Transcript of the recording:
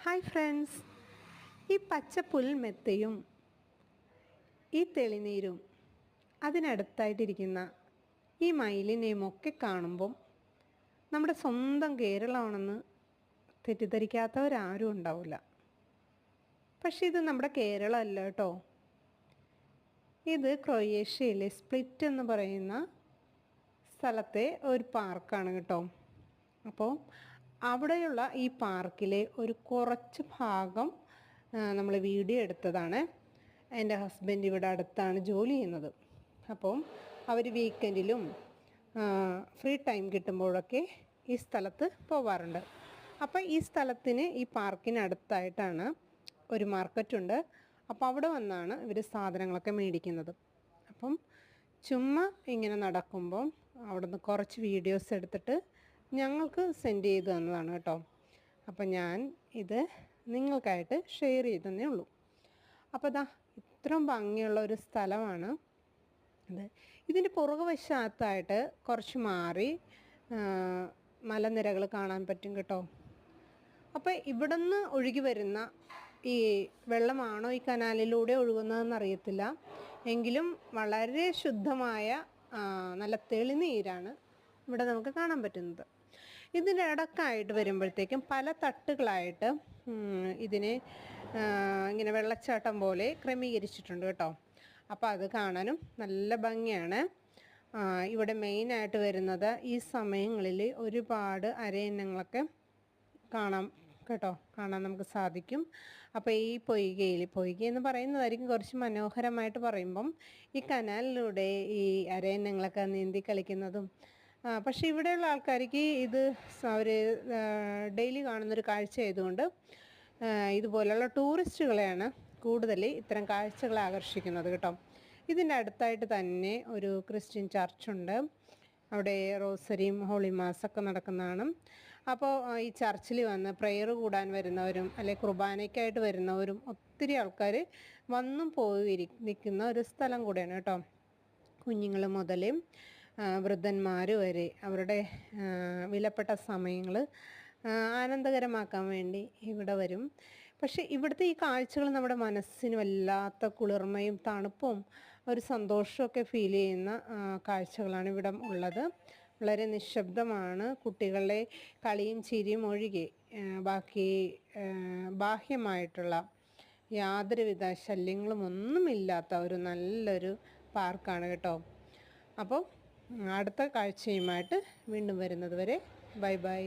Hi friends, ഈ പച്ച പുൽമെത്തയും ഈ തെളിനീരും അതിനടുത്തായിട്ടിരിക്കുന്ന ഈ മയിലിനെയും ഒക്കെ കാണുമ്പം നമ്മുടെ സ്വന്തം കേരളമാണെന്ന് തെറ്റിദ്ധരിക്കാത്തവരാരും ഉണ്ടാവില്ല. പക്ഷേ ഇത് നമ്മുടെ കേരളമല്ല കേട്ടോ. ഇത് ക്രൊയേഷ്യയിലെ സ്പ്ലിറ്റ് എന്ന് പറയുന്ന സ്ഥലത്തെ ഒരു പാർക്കാണ് കേട്ടോ. അപ്പോൾ അവിടെയുള്ള ഈ പാർക്കിലെ ഒരു കുറച്ച് ഭാഗം നമ്മൾ വീഡിയോ എടുത്തതാണ്. എൻ്റെ ഹസ്ബൻഡ് ഇവിടെ അടുത്താണ് ജോലി ചെയ്യുന്നത്. അപ്പം അവർ വീക്കെൻഡിലും ഫ്രീ ടൈം കിട്ടുമ്പോഴൊക്കെ ഈ സ്ഥലത്ത് പോവാറുണ്ട്. അപ്പോൾ ഈ സ്ഥലത്തിന് ഈ പാർക്കിനടുത്തായിട്ടാണ് ഒരു മാർക്കറ്റുണ്ട്. അപ്പോൾ അവിടെ വന്നാണ് ഇവർ സാധനങ്ങളൊക്കെ മേടിക്കുന്നത്. അപ്പം ചുമ്മാ ഇങ്ങനെ നടക്കുമ്പം അവിടെ നിന്ന് കുറച്ച് വീഡിയോസ് എടുത്തിട്ട് ഞങ്ങൾക്ക് സെൻഡ് ചെയ്ത് തന്നതാണ് കേട്ടോ. അപ്പം ഞാൻ ഇത് നിങ്ങൾക്കായിട്ട് ഷെയർ ചെയ്തതേ ഉള്ളൂ. അപ്പോൾ ദാ ഇത്രയും ഭംഗിയുള്ള ഒരു സ്ഥലമാണ് ഇത്. ഇതിൻ്റെ പുറകുവശത്തായിട്ട് കുറച്ച് മാറി മലനിരകൾ കാണാൻ പറ്റും കേട്ടോ. അപ്പോൾ ഇവിടെ നിന്ന് ഒഴുകി വരുന്ന ഈ വെള്ളമാണോ ഈ കനാലിലൂടെ ഒഴുകുന്നതെന്ന് അറിയത്തില്ല. എങ്കിലും വളരെ ശുദ്ധമായ നല്ല തെളിനീരാണ് ഇവിടെ നമുക്ക് കാണാൻ പറ്റുന്നത്. ഇതിൻ്റെ ഇടക്കായിട്ട് വരുമ്പോഴത്തേക്കും പല തട്ടുകളായിട്ട് ഇതിനെ ഇങ്ങനെ വെള്ളച്ചാട്ടം പോലെ ക്രമീകരിച്ചിട്ടുണ്ട് കേട്ടോ. അപ്പോൾ അത് കാണാനും നല്ല ഭംഗിയാണ്. ഇവിടെ മെയിനായിട്ട് വരുന്നത് ഈ സമയങ്ങളിൽ ഒരുപാട് അരയന്നങ്ങളൊക്കെ കാണാൻ നമുക്ക് സാധിക്കും. അപ്പോൾ ഈ പൊയ്ക എന്ന് പറയുന്നതായിരിക്കും കുറച്ച് മനോഹരമായിട്ട് പറയുമ്പം ഈ കനാലിലൂടെ ഈ അരയന്നങ്ങളൊക്കെ നീന്തി കളിക്കുന്നതും. പക്ഷേ ഇവിടെയുള്ള ആൾക്കാർക്ക് ഇത് അവർ ഡെയിലി കാണുന്നൊരു കാഴ്ച ആയതുകൊണ്ട് ഇതുപോലെയുള്ള ടൂറിസ്റ്റുകളെയാണ് കൂടുതൽ ഇത്തരം കാഴ്ചകളെ ആകർഷിക്കുന്നത് കേട്ടോ. ഇതിൻ്റെ അടുത്തായിട്ട് തന്നെ ഒരു ക്രിസ്ത്യൻ ചർച്ചുണ്ട്. അവിടെ റോസറിയും ഹോളി മാസൊക്കെ നടക്കുന്നതാണ്. അപ്പോൾ ഈ ചർച്ചിൽ വന്ന് പ്രെയർ കൂടാൻ വരുന്നവരും അല്ലെങ്കിൽ കുർബാനയ്ക്കായിട്ട് വരുന്നവരും ഒത്തിരി ആൾക്കാർ വന്നും പോയി നിൽക്കുന്ന ഒരു സ്ഥലം കൂടെയാണ് കേട്ടോ. കുഞ്ഞുങ്ങൾ മുതൽ വൃദ്ധന്മാർ വരെ അവരുടെ വിലപ്പെട്ട സമയങ്ങൾ ആനന്ദകരമാക്കാൻ വേണ്ടി ഇവിടെ വരും. പക്ഷേ ഇവിടുത്തെ ഈ കാഴ്ചകൾ നമ്മുടെ മനസ്സിന് വല്ലാത്ത കുളിർമയും തണുപ്പും ഒരു സന്തോഷമൊക്കെ ഫീൽ ചെയ്യുന്ന കാഴ്ചകളാണ് ഇവിടെ ഉള്ളത്. വളരെ നിശബ്ദമാണ്. കുട്ടികളുടെ കളിയും ചിരിയും ഒഴികെ ബാക്കി ബാഹ്യമായിട്ടുള്ള യാതൊരുവിധ ശല്യങ്ങളും ഒന്നുമില്ലാത്ത ഒരു നല്ലൊരു പാർക്കാണ് കേട്ടോ. അപ്പോൾ അടുത്ത കാഴ്ചയുമായിട്ട് വീണ്ടും വരുന്നത് വരെ ബൈ ബൈ.